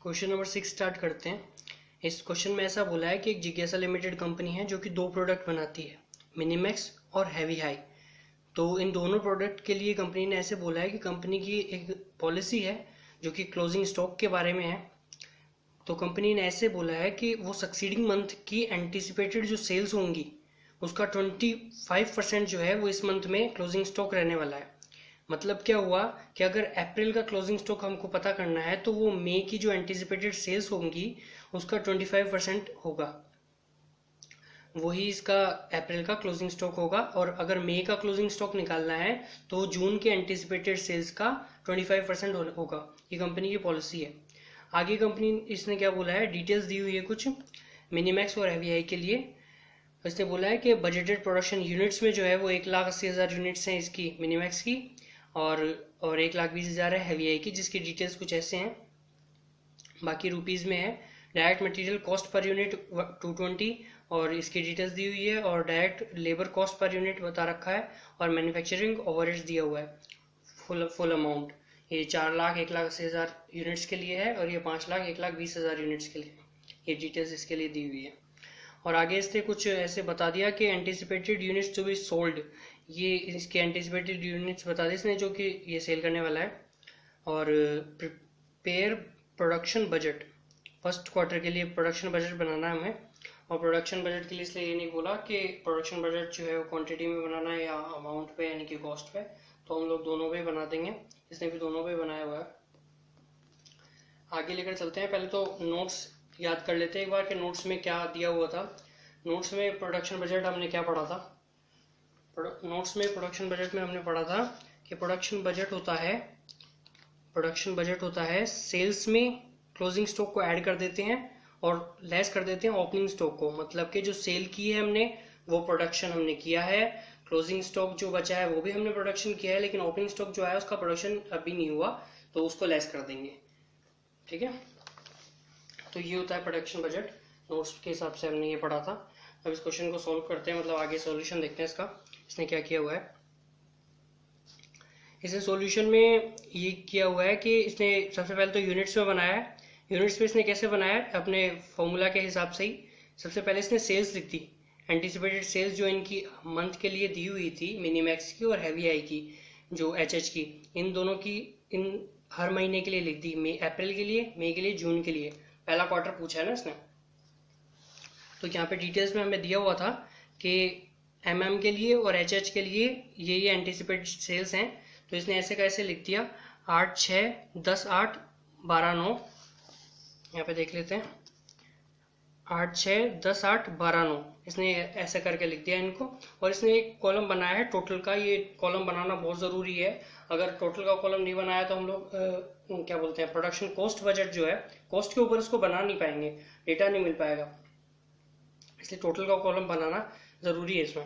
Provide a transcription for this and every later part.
Question number 6 start करते हैं। इस क्वेश्चन में ऐसा बोला है कि एक जिज्ञासा लिमिटेड कंपनी है जो कि दो प्रोडक्ट बनाती है, मिनीमैक्स और हैवी हाई। तो इन दोनों प्रोडक्ट के लिए कंपनी ने ऐसे बोला है कि कंपनी की एक पॉलिसी है जो कि क्लोजिंग स्टॉक के बारे में है। तो कंपनी ने ऐसे बोला है कि वो सक्सीडिंग मंथ की एंटिसिपेटेड जो सेल्स होंगी उसका 25% जो है वो इस मंथ में क्लोजिंग स्टॉक रहने वाला है। मतलब क्या हुआ कि अगर अप्रैल का क्लोजिंग स्टॉक हमको पता करना है तो वो मई की जो एंटिसिपेटेड सेल्स होंगी उसका 25% होगा, वही इसका अप्रैल का क्लोजिंग स्टॉक होगा। और अगर मई का क्लोजिंग स्टॉक निकालना है तो जून के एंटिसिपेटेड सेल्स का 25% होगा। ये कंपनी की पॉलिसी है। आगे कंपनी इसने क्या बोला है, डिटेल्स दी हुई है कुछ मिनीमैक्स और एवीआई के लिए। इसने बोला है कि बजटेड प्रोडक्शन यूनिट्स में जो है वो 1,80,000 यूनिट्स हैं इसकी मिनीमैक्स की, और 1,20,000 है हैवी की, जिसकी डिटेल्स कुछ ऐसे हैं, बाकी रुपीज़ में है। Direct material cost per unit 220 और इसकी डिटेल्स दी हुई है, और direct labour cost per unit बता रखा है, और मैन्युफैक्चरिंग ओवरहेड्स दिया हुआ है फुल अमाउंट। ये 4,01,80,000 यूनिट्स के लिए है और ये 5,01,20,000 यूनिट्स के लिए, ये डिटेल्स इसके लिए दी हुई है। और आगे इसने कुछ ऐसे बता दिया कि anticipated units to be sold, ये इसके एंटिसिपेटेड यूनिट्स बता दी इसने जो कि ये सेल करने वाला है। और prepare production budget, first quarter के लिए प्रोडक्शन बजट बनाना है हमें। और प्रोडक्शन बजट के लिए इसलिए ये नहीं बोला कि प्रोडक्शन बजट जो है वो क्वांटिटी में बनाना है या अमाउंट पे यानी कि कॉस्ट पे, तो हम लोग दोनों पे बना देंगे। इसने भी दोनों पे बनाया हुआ है। आगे लेकर चलते हैं। पहले तो नोट्स याद कर लेते हैं एक बार कि नोट्स में क्या दिया हुआ था। नोट्स में प्रोडक्शन बजट हमने क्या पढ़ा था, नोट्स में प्रोडक्शन बजट में हमने पढ़ा था कि प्रोडक्शन बजट होता है सेल्स में क्लोजिंग स्टॉक को ऐड कर देते हैं और लेस कर देते हैं ओपनिंग स्टॉक को। मतलब कि जो सेल की है हमने वो प्रोडक्शन हमने किया है, क्लोजिंग स्टॉक जो बचा है वो भी हमने प्रोडक्शन किया है, लेकिन ओपनिंग स्टॉक जो है उसका प्रोडक्शन अभी नहीं हुआ तो उसको लेस कर देंगे। ठीक है, तो ये होता है प्रोडक्शन बजट। नोट्स के हिसाब से हमने ये पढ़ा था। अब इस क्वेश्चन को सॉल्व करते हैं, मतलब आगे सॉल्यूशन देखते हैं इसका। इसने क्या किया हुआ है, इसने सॉल्यूशन में ये किया हुआ है कि इसने सबसे पहले तो यूनिट्स में बनाया है। यूनिट्स में इसने कैसे बनाया है, अपने फॉर्मूला के हिसाब से ही। सबसे पहले इसने सेल्स लिख दी, एंटिसिपेटेड सेल्स जो इनकी मंथ के लिए दी हुई थी, मिनीमैक्स की और हैवी आई की, जो एचएच की, इन दोनों की इन हर महीने के लिए लिख दी। मई अप्रैल के लिए, मई के लिए, जून के लिए, पहला क्वार्टर पूछा है ना इसने। तो यहाँ पे डिटेल्स में हमें दिया हुआ था कि एमएम के लिए और एचएच के लिए ये एंटिसिपेटेड सेल्स हैं। तो इसने ऐसे कैसे लिख दिया, 8, 6, 10, 8, 12, 9। यहाँ पे देख लेते हैं, 8, 6, 10, 8, 12, 9, इसने ऐसे करके लिख दिया इनको। और इसने एक कॉलम बनाया है टोटल का। ये कॉलम बनाना बहुत ज़रूरी है। अगर टोटल का कॉलम नहीं बनाया तो हम लोग क्या बोलते हैं, प्रोडक्शन कॉस्ट बजट जो है, कॉस्ट के ऊपर इसको बना नहीं पाएंगे, डेटा नहीं मिल पाएगा। इसलिए टोटल का कॉलम बनाना ज़रूरी है इसमें।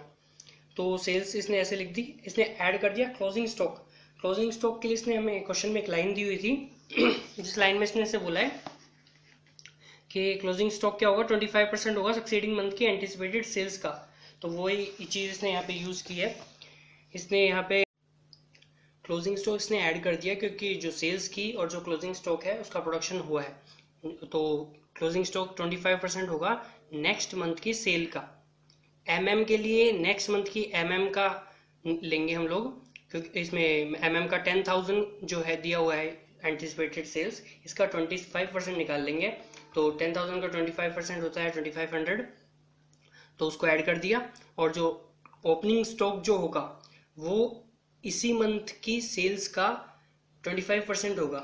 तो सेल्स इसने ऐसे लिख दी। इसने ऐड कर दिया क्लोजिंग स्टॉक। क्लोजिंग स्टॉक के लिए इसने हमें क्वेश्चन में एक लाइन दी हुई थी जिस लाइन में इसने ऐसे बोला है कि क्लोजिंग स्टॉक क्या होगा, 25% होगा सक्सीडिंग मंथ की एंटिसिपेटेड सेल्स का। तो वही चीज़ इसने यहाँ पे यूज़ की है। इसने यहाँ पे क्लोजिंग स्टॉक इसने ऐड कर दिया क्योंकि जो सेल्स की और जो क्लोजिंग स्टॉक है उसका प्रोडक्शन हुआ है। तो क्लोजिंग स्टॉक 25% होगा नेक्स्ट मंथ की सेल का। एमएम के लिए नेक्स्ट मंथ की एमएम का लेंगे हम लोग, क्योंकि इसमें एमएम का 10,000 जो है दिया हुआ है एंटिसिपेटेड सेल्स, इसका 25% निकाल लेंगे। तो 10,000 का 25% होता है 2,500, तो उसको ऐड कर दिया। और जो ओपनिंग स्टॉक जो होगा वो इसी मंथ की सेल्स का 25% होगा,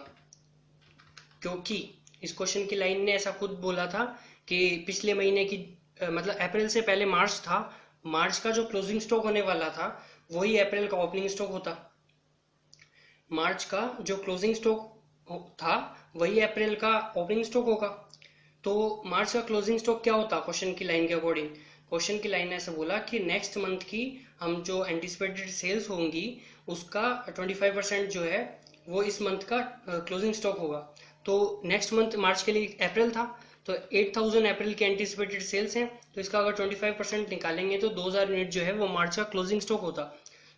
क्योंकि इस क्वेश्चन की लाइन ने ऐसा खुद बोला था कि पिछले महीने की मतलब अप्रैल से पहले मार्च था, मार्च का जो क्लोजिंग स्टॉक होने वाला था वही अप्रैल का ओपनिंग स्टॉक होता। मार्च का जो क्लोजिंग स्टॉक था वही अप्रैल का ओपनिंग स्टॉक होगा। तो मार्च का क्लोजिंग स्टॉक क्या होता क्वेश्चन की लाइन के अकॉर्डिंग, क्वेश्चन की लाइन ने ऐसा बोला कि नेक्स्ट मंथ की हम जो एंटिसिपेटेड सेल्स होंगी उसका 25% जो है वो इस मंथ का क्लोजिंग स्टॉक होगा। तो नेक्स्ट मंथ मार्च के लिए अप्रैल था, तो 8,000 अप्रैल की एंटिसिपेटेड सेल्स हैं, तो इसका अगर 25% निकालेंगे तो 2,000 यूनिट जो है वो मार्च का क्लोजिंग स्टॉक होता।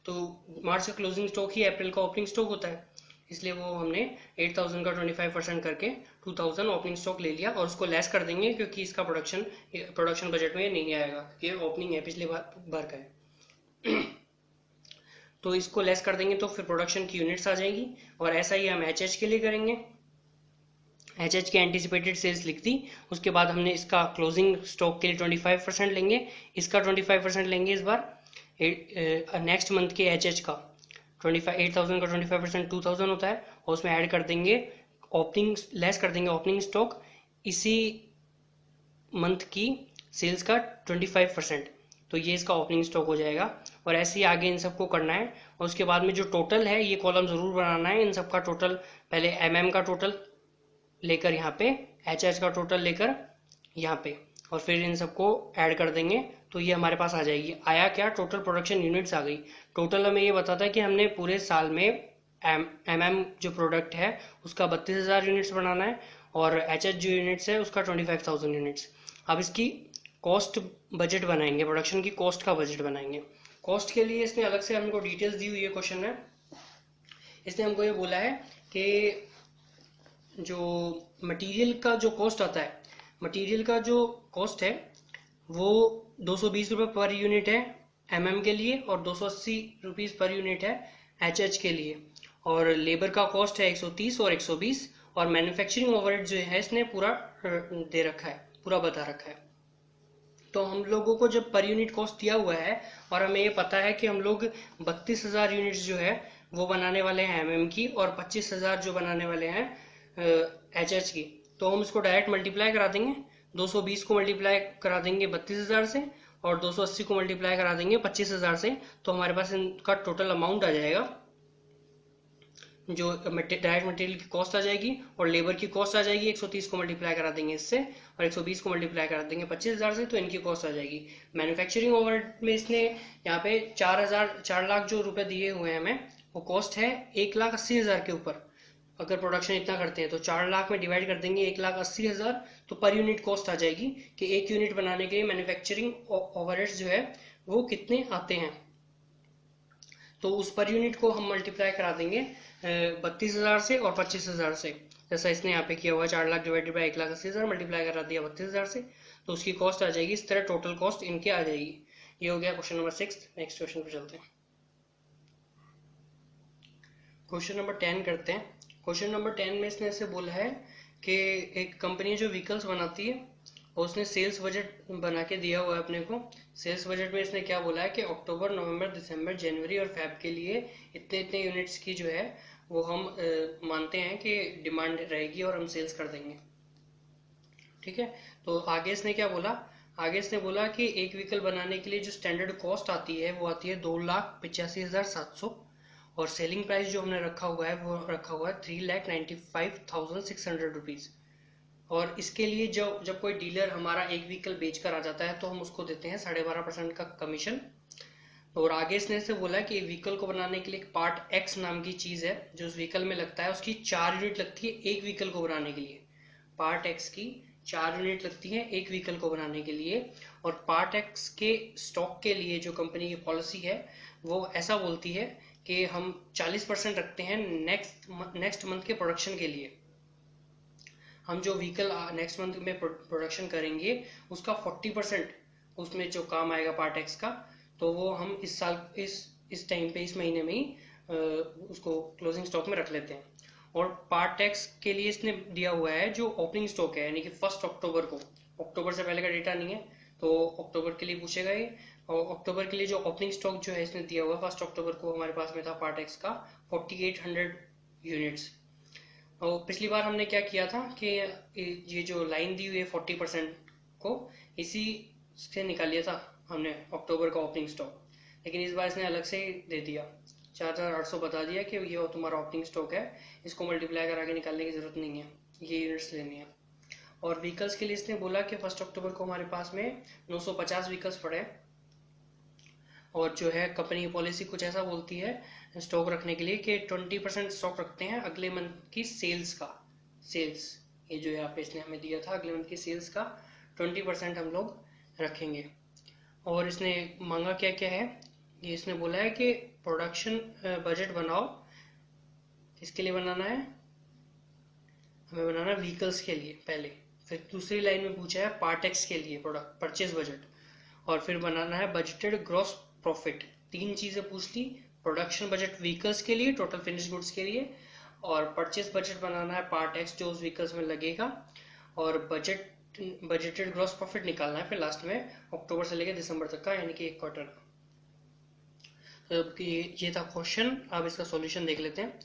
तो मार्च का क्लोजिंग स्टॉक ही अप्रैल का ओपनिंग स्टॉक होता है। इसलिए वो हमने 8000 का 25% करके 2000 ओपनिंग स्टॉक ले लिया और उसको लेस कर देंगे क्योंकि इसका प्रोडक्शन बजट में नहीं आएगा क्योंकि ओपनिंग है पिछले बार का है। तो इसको लेस कर देंगे तो फिर प्रोडक्शन की यूनिट्स आ जाएगी। और ऐसा ही हम एच के लिए करेंगे। एच के एंटिसिपेटेड सेल्स लिख दी, उसके बाद हमने इसका क्लोजिंग स्टॉक के लिए 25% लेंगे, इसका 25% लेंगे इस बार। नेक्स्ट मंथ के एच का 8000 का 25% 2000 होता है और उसमें ऐड कर देंगे ओपनिंग, लेस कर देंगे ओपनिंग स्टॉक इसी मंथ की सेल्स का 25%। तो ये इसका ओपनिंग स्टॉक हो जाएगा। और ऐसे ही आगे इन सबको करना है। और उसके बाद में जो टोटल है ये कॉलम ज़रूर बनाना है, इन सब का टोटल, पहले एमएम का टोटल लेकर यहाँ पे, एच का टोटल लेकर यहाँ पे, और फिर इन सबको ऐड कर देंगे तो ये हमारे पास आ जाएगी। आया क्या, टोटल प्रोडक्शन यूनिट्स आ गई। टोटल हमें ये बताता है कि हमने पूरे साल में एमएम जो प्रोडक्ट है उसका 32,000 यूनिट्स बनाना है और एच जो यूनिट्स है उसका 25,000 यूनिट्स। अब इसकी कॉस्ट बजट बनाएंगे, प्रोडक्शन की कॉस्ट का बजट बनाएंगे। कॉस्ट के लिए इसने अलग से हमको डिटेल्स दी हुई है क्वेश्चन में। इसने हमको ये बोला है कि जो मटेरियल का जो कॉस्ट आता है, मटेरियल का जो कॉस्ट है वो 220 रुपये पर यूनिट है एमएम के लिए और 280 रुपीज़ पर यूनिट है एच के लिए। और लेबर का कॉस्ट है 130 और 120। और मैन्युफैक्चरिंग ओवरहेड जो है इसने पूरा दे रखा है, पूरा बता रखा है। तो हम लोगों को जब पर यूनिट कॉस्ट दिया हुआ है और हमें ये पता है कि हम लोग 32,000 यूनिट्स जो है वो बनाने वाले हैं एमएम की और 25,000 जो बनाने वाले हैं एच की, तो हम इसको डायरेक्ट मल्टीप्लाई करा देंगे। 220 को मल्टीप्लाई करा देंगे 32,000 से और 280 को मल्टीप्लाई करा देंगे 25,000 से, तो हमारे पास इनका टोटल अमाउंट आ जाएगा। जो डायरेक्ट मटेरियल की कॉस्ट आ जाएगी और लेबर की कॉस्ट आ जाएगी। 130 को मल्टीप्लाई करा देंगे इससे और 120 को मल्टीप्लाई करा देंगे 25,000 से, तो इनकी कॉस्ट आ जाएगी। मैन्युफैक्चरिंग ओवरहेड में इसने यहाँ पे 4 लाख जो रुपए दिए हुए हैं हमें, वो कॉस्ट है 1,80,000 के ऊपर। अगर प्रोडक्शन इतना करते हैं तो 4 लाख में डिवाइड कर देंगे 1,80,000, तो पर यूनिट कॉस्ट आ जाएगी कि एक यूनिट बनाने के लिए मैन्युफैक्चरिंग ओवरहेड्स जो है वो कितने आते हैं। तो उस पर यूनिट को हम मल्टीप्लाई करा देंगे 32,000 से और 25,000 से, जैसा इसने यहाँ पे किया हुआ। 4 लाख डिवाइडेड बाई 1,80,000 मल्टीप्लाई करा दिया 32,000 से, तो उसकी कॉस्ट आ जाएगी। इस तरह टोटल कॉस्ट इनके आ जाएगी। ये हो गया क्वेश्चन नंबर 6। नेक्स्ट क्वेश्चन पे चलते हैं। क्वेश्चन नंबर 10 करते हैं। क्वेश्चन नंबर 10 में इसने ऐसे बोला है कि एक कंपनी जो व्हीकल्स बनाती है और उसने सेल्स बजट बना के दिया हुआ है अपने को। सेल्स बजट में इसने क्या बोला है कि अक्टूबर, नवंबर, दिसंबर, जनवरी और फेब के लिए इतने इतने यूनिट्स की जो है वो हम मानते हैं कि डिमांड रहेगी और हम सेल्स कर देंगे। ठीक है, तो आगे इसने क्या बोला, आगे इसने बोला कि एक व्हीकल बनाने के लिए जो स्टैंडर्ड कॉस्ट आती है वो आती है 2,85,700 और सेलिंग प्राइस जो हमने रखा हुआ है वो रखा हुआ है 3,95,600 रुपीज़। और इसके लिए जब कोई डीलर हमारा एक व्हीकल बेच कर आ जाता है तो हम उसको देते हैं 12.5% का कमीशन। और आगे इसने से बोला है कि एक व्हीकल को बनाने के लिए एक पार्ट एक्स नाम की चीज़ है जो उस व्हीकल में लगता है, उसकी 4 यूनिट लगती है एक व्हीकल को बनाने के लिए। पार्ट एक्स की 4 यूनिट लगती है एक व्हीकल को बनाने के लिए। और पार्ट एक्स के स्टॉक के लिए जो कंपनी की पॉलिसी है वो ऐसा बोलती है कि हम 40% रखते हैं नेक्स्ट मंथ के प्रोडक्शन के लिए। हम जो व्हीकल नेक्स्ट मंथ में प्रोडक्शन करेंगे उसका 40% उसमें जो काम आएगा पार्ट एक्स का, तो वो हम इस साल इस टाइम पे, इस महीने में ही उसको क्लोजिंग स्टॉक में रख लेते हैं। और पार्ट एक्स के लिए इसने दिया हुआ है जो ओपनिंग स्टॉक है, यानी कि 1 अक्टूबर को, अक्टूबर से पहले का डेटा नहीं है तो अक्टूबर के लिए पूछेगा ये। और अक्टूबर के लिए जो ओपनिंग स्टॉक जो है इसने दिया हुआ है 1 अक्टूबर को हमारे पास में था पार्ट एक्स का 4800 यूनिट्स। और पिछली बार हमने क्या किया था कि ये जो लाइन दी हुई है 40% को, इसी से निकाल लिया था हमने अक्टूबर का ओपनिंग स्टॉक। लेकिन इस बार इसने अलग से दे दिया, 4,800 बता दिया कि ये तुम्हारा ओपनिंग स्टॉक है, इसको मल्टीप्लाई करा के निकालने की जरूरत नहीं है, ये यूनिट्स लेनी है। और व्हीकल्स के लिए इसने बोला कि 1 अक्टूबर को हमारे पास में 950 व्हीकल्स पड़े। और जो है कंपनी की पॉलिसी कुछ ऐसा बोलती है स्टॉक रखने के लिए कि 20% स्टॉक रखते हैं अगले मंथ की सेल्स का। सेल्स ये जो यहाँ पे इसने हमें दिया था, अगले मंथ की सेल्स का 20% हम लोग रखेंगे। और इसने मांगा क्या क्या है, ये इसने बोला है कि प्रोडक्शन बजट बनाओ, इसके लिए बनाना है, हमें बनाना है व्हीकल्स के लिए पहले। फिर दूसरी लाइन में पूछा है पार्ट एक्स के लिए प्रोडक्ट परचेज बजट, और फिर बनाना है बजटेड ग्रॉस प्रॉफिट। तीन चीजें पूछ ली, प्रोडक्शन बजट व्हीकल्स के लिए, टोटल फिनिश गुड्स के लिए, और परचेज बजट बनाना है पार्ट एक्स जो उस व्हीकल्स में लगेगा, और बजटेड ग्रॉस प्रॉफिट निकालना है फिर लास्ट में अक्टूबर से लेकर दिसंबर तक का, यानी कि एक क्वार्टर का। तो ये था क्वेश्चन। अब इसका सॉल्यूशन देख लेते हैं।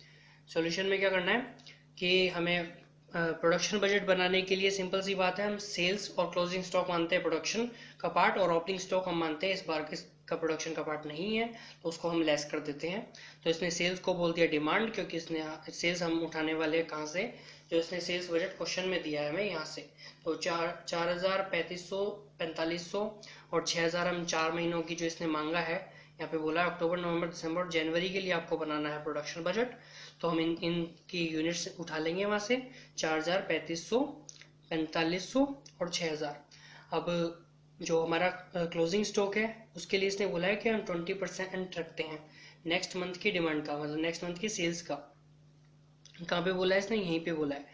सॉल्यूशन में क्या करना है कि हमें प्रोडक्शन बजट बनाने के लिए सिंपल सी बात है, हम सेल्स और क्लोजिंग स्टॉक मानते हैं प्रोडक्शन का पार्ट, और ओपनिंग स्टॉक हम मानते हैं इस बार इसका प्रोडक्शन का पार्ट नहीं है, तो उसको हम लेस कर देते हैं। तो इसने सेल्स को बोल दिया डिमांड, क्योंकि इसने सेल्स हम उठाने वाले हैं कहाँ से, जो इसने सेल्स बजट क्वेश्चन में दिया है हमें यहाँ से। तो 4000, 3500, 4500 और 6000 हम 4 महीनों की जो इसने मांगा है, यहाँ पे बोला है अक्टूबर, नवंबर, दिसंबर, जनवरी के लिए आपको बनाना है प्रोडक्शन बजट। तो हम इनकी यूनिट्स उठा लेंगे वहां से, 4000, 3500, 4500 और 6000। अब जो हमारा क्लोजिंग स्टॉक है उसके लिए इसने बोला है कि हम 20% रखते हैं नेक्स्ट मंथ की डिमांड का, मतलब नेक्स्ट मंथ की सेल्स का। कहाँ पे बोला है इसने, यहीं पे बोला है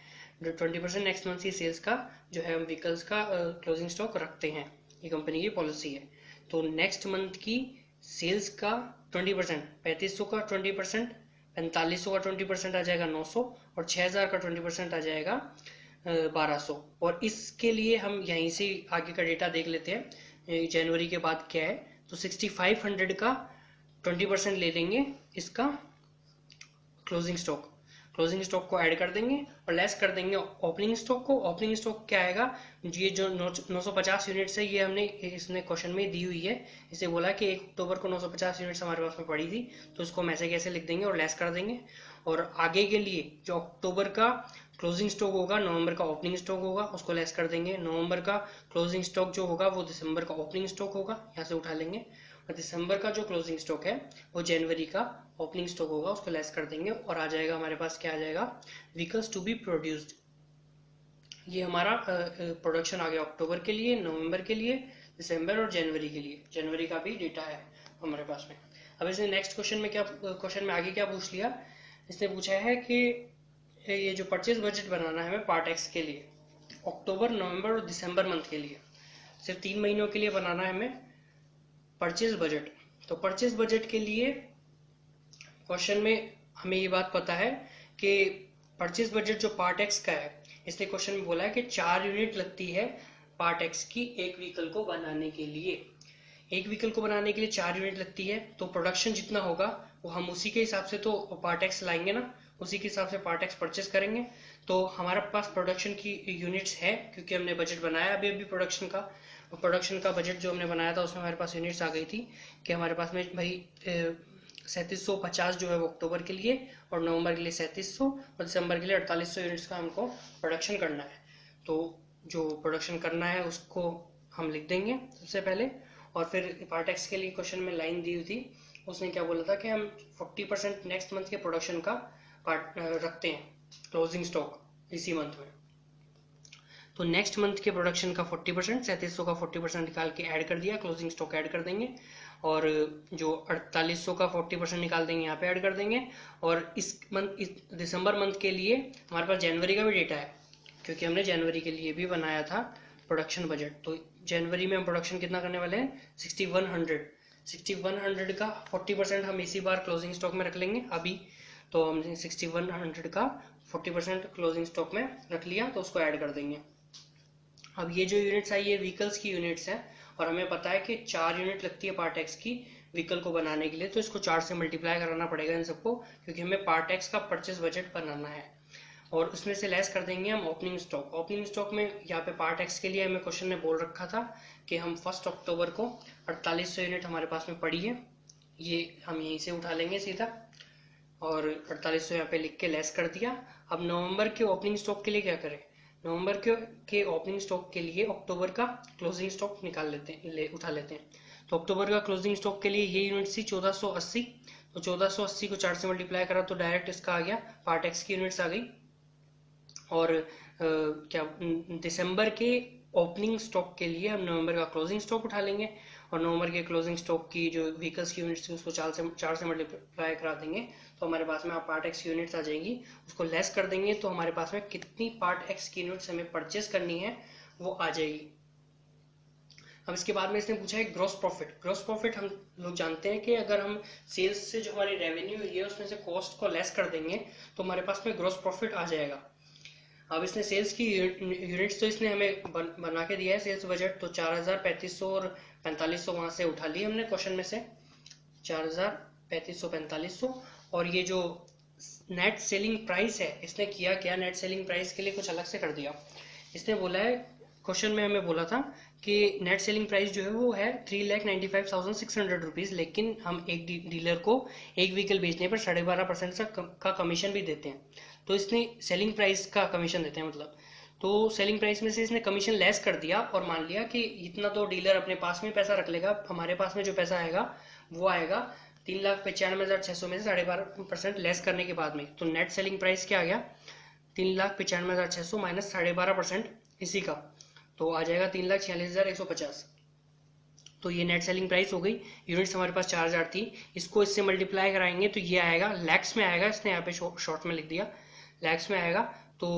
20% नेक्स्ट मंथ की सेल्स का जो है हम व्हीकल्स का क्लोजिंग स्टॉक रखते हैं, ये कंपनी की पॉलिसी है। तो नेक्स्ट मंथ की सेल्स का 20%, 3500 का 20%, 4500 का 20% आ जाएगा 900, और 6000 का 20% आ जाएगा 1200। और इसके लिए हम यहीं से आगे का डेटा देख लेते हैं जनवरी के बाद क्या है। तो 6500 का 20% ले लेंगे इसका क्लोजिंग स्टॉक को ऐड कर देंगे और लेस कर देंगे ओपनिंग स्टॉक को। ओपनिंग स्टॉक क्या आएगा, ये जो 950 यूनिट्स है ये हमने इसने क्वेश्चन में दी हुई है, इसे बोला कि 1 अक्टूबर को 950 यूनिट्स हमारे पास में पड़ी थी, तो इसको हम ऐसे कैसे लिख देंगे और लेस कर देंगे। और आगे के लिए जो अक्टूबर का क्लोजिंग स्टॉक होगा, नवंबर का ओपनिंग स्टॉक होगा, उसको लेस कर देंगे। नवंबर का क्लोजिंग स्टॉक जो होगा वो दिसंबर का ओपनिंग स्टॉक होगा, यहाँ से उठा लेंगे। और दिसंबर का जो क्लोजिंग स्टॉक है वो जनवरी का ओपनिंग स्टॉक होगा, उसको लेस कर देंगे और आ जाएगा हमारे पास, क्या आ जाएगा, व्हीकल्स टू बी प्रोड्यूस्ड। ये हमारा प्रोडक्शन आ गया अक्टूबर के लिए, नवंबर के लिए, दिसंबर और जनवरी के लिए। जनवरी का भी डेटा है हमारे पास में। अब इसने नेक्स्ट क्वेश्चन में आगे क्या पूछ लिया, इसने पूछा है कि ये जो परचेज बजट बनाना है हमें पार्ट एक्स के लिए अक्टूबर, नवंबर और दिसंबर मंथ के लिए, सिर्फ 3 महीनों के लिए बनाना है हमें परचेज बजट। तो परचेज बजट के लिए क्वेश्चन में हमें ये बात पता है कि परचेज बजट जो पार्ट एक्स का है, इसने क्वेश्चन में बोला है कि 4 यूनिट लगती है पार्ट एक्स की एक व्हीकल को बनाने के लिए। एक व्हीकल को बनाने के लिए 4 यूनिट लगती है, तो प्रोडक्शन जितना होगा वो हम उसी के हिसाब से तो पार्ट एक्स लाएंगे ना, उसी के हिसाब से पार्ट एक्स परचेस करेंगे। तो हमारे पास प्रोडक्शन की यूनिट्स है, क्योंकि हमने बजट बनाया अभी प्रोडक्शन का बजट जो हमने बनाया था उसमें हमारे पास यूनिट्स आ गई थी कि हमारे पास में भाई 3750 जो है वो अक्टूबर के लिए, और नवंबर के लिए 3700, और दिसंबर के लिए 4800 यूनिट्स का हमको प्रोडक्शन करना है। तो जो प्रोडक्शन करना है उसको हम लिख देंगे सबसे पहले, और फिर पार्ट एक्स के लिए क्वेश्चन में लाइन दी हुई थी, उसने क्या बोला था कि हम 40% नेक्स्ट मंथ के प्रोडक्शन का पार्ट रखते हैं क्लोजिंग स्टॉक इसी मंथ में। तो नेक्स्ट मंथ के प्रोडक्शन का 40%, 3700 का 40% निकाल के ऐड कर दिया, क्लोजिंग स्टॉक ऐड कर देंगे, और जो 4800 का 40% निकाल देंगे यहाँ पे ऐड कर देंगे। और इस दिसंबर मंथ के लिए हमारे पास जनवरी का भी डेटा है, क्योंकि हमने जनवरी के लिए भी बनाया था प्रोडक्शन बजट। तो जनवरी में हम प्रोडक्शन कितना करने वाले हैं, 6100 का 40% हम इसी बार क्लोजिंग स्टॉक में रख लेंगे अभी। तो हमने 6100 का 40% क्लोजिंग स्टॉक में रख लिया, तो उसको ऐड कर देंगे। अब ये जो यूनिट्स आई ये व्हीकल्स की यूनिट्स हैं, और हमें पता है कि 4 यूनिट लगती है पार्ट एक्स की व्हीकल को बनाने के लिए, तो इसको 4 से मल्टीप्लाई कराना पड़ेगा इन सबको, क्योंकि हमें पार्ट एक्स का परचेज बजट बनाना है। और उसमें से लेस कर देंगे हम ओपनिंग स्टॉक में यहाँ पे पार्ट एक्स के लिए हमें क्वेश्चन ने बोल रखा था कि हम 1 अक्टूबर को 4800 यूनिट हमारे पास में पड़ी है, ये हम यहीं से उठा लेंगे सीधा, और 4800 यहाँ पे लिख के लेस कर दिया। अब नवंबर के ओपनिंग स्टॉक के लिए क्या करें, नवंबर के ओपनिंग स्टॉक के लिए अक्टूबर का क्लोजिंग स्टॉक निकाल लेते हैं, उठा लेते हैं। तो अक्टूबर का क्लोजिंग स्टॉक के लिए ये यूनिट थी 1480, तो 1480 को 4 से मल्टीप्लाई करा तो डायरेक्ट इसका आ गया, पार्ट एक्स की यूनिट्स आ गई। और दिसंबर के ओपनिंग स्टॉक के लिए हम नवंबर का क्लोजिंग स्टॉक उठा लेंगे, और नवंबर के क्लोजिंग स्टॉक की जो व्हीकल्स की यूनिट्स थी उसको 4 से मल्टीप्लाई करा देंगे तो हमारे पास में पार्ट एक्स की यूनिट्स आ जाएंगी। उसको लेस कर देंगे तो हमारे पास में कितनी पार्ट एक्स की यूनिट्स हमें परचेस करनी है वो आ जाएगी। अब इसके बाद में इसने पूछा है ग्रॉस प्रॉफिट। ग्रॉस प्रॉफिट हम लोग जानते हैं कि अगर हम सेल्स से जो हमारी रेवेन्यू हुई है उसमें से कॉस्ट को लेस कर देंगे तो हमारे पास में ग्रॉस प्रॉफिट आ जाएगा। अब इसने सेल्स की यूनिट्स तो इसने हमें बना के दिया है सेल्स बजट, तो 4000, 3500 और 4500 वहां से उठा लिए हमने क्वेश्चन में से 4000, 3500, 4500। और ये जो नेट सेलिंग प्राइस है इसने किया क्या, नेट सेलिंग प्राइस के लिए कुछ अलग से कर दिया। इसने बोला है क्वेश्चन में हमें बोला था कि नेट सेलिंग प्राइस जो है वो है 3,95,600 रुपीज, लेकिन हम एक डीलर को एक व्हीकल बेचने पर 12.5% का कमीशन भी देते हैं। तो इसने सेलिंग प्राइस का कमीशन देते हैं मतलब, तो सेलिंग प्राइस में से इसने कमीशन लेस कर दिया और मान लिया कि इतना तो डीलर अपने पास में पैसा रख लेगा, हमारे पास में जो पैसा आएगा वो आएगा 3,95,600 में से 12.5% लेस करने के बाद में। तो नेट सेलिंग प्राइस क्या आ गया, 3,95,600 माइनस 12.5% इसी का, तो आ जाएगा 3,46,150। तो ये नेट सेलिंग प्राइस हो गई। यूनिट्स हमारे पास 4000 थी, इसको इससे मल्टीप्लाई कराएंगे तो ये आएगा लैक्स में आएगा, इसने यहाँ पे शॉर्ट में लिख दिया लैक्स में आएगा। तो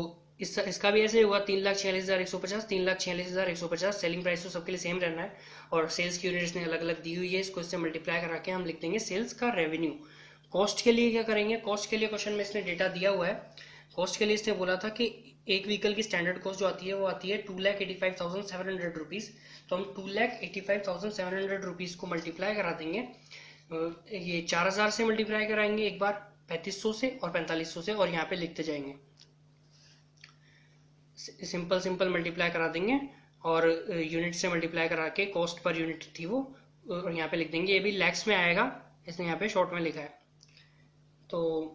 इसका भी ऐसे हुआ 3,46,150, 3,46,150। सेलिंग प्राइस तो सबके लिए सेम रहना है और सेल्स की यूनिट्स ने अलग अलग दी हुई है, इसको इससे मल्टीप्लाई करा के हम लिख देंगे सेल्स का रेवेन्यू। कॉस्ट के लिए क्या करेंगे, कॉस्ट के लिए क्वेश्चन में इसने डेटा दिया हुआ है। कॉस्ट के लिए इसने बोला था कि एक व्हीकल की स्टैंडर्ड कॉस्ट जो आती है वो आती है 2,85,700 रुपीज। तो हम 2,85,700 रुपीज को मल्टीप्लाई करा देंगे, ये 4000 से मल्टीप्लाई कराएंगे एक बार, 3500 से और 4500 से, और यहाँ पे लिखते जाएंगे, सिंपल सिंपल मल्टीप्लाई करा देंगे और यूनिट से मल्टीप्लाई करा के कॉस्ट पर यूनिट थी वो और यहाँ पे लिख देंगे। ये भी लैक्स में आएगा, इसने यहाँ पे शॉर्ट में लिखा है। तो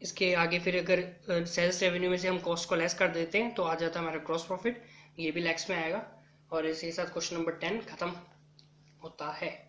इसके आगे फिर अगर सेल्स रेवेन्यू में से हम कॉस्ट को लेस कर देते हैं तो आ जाता है हमारा ग्रॉस प्रॉफिट, ये भी लैक्स में आएगा। और इसी के साथ क्वेश्चन नंबर 10 खत्म होता है।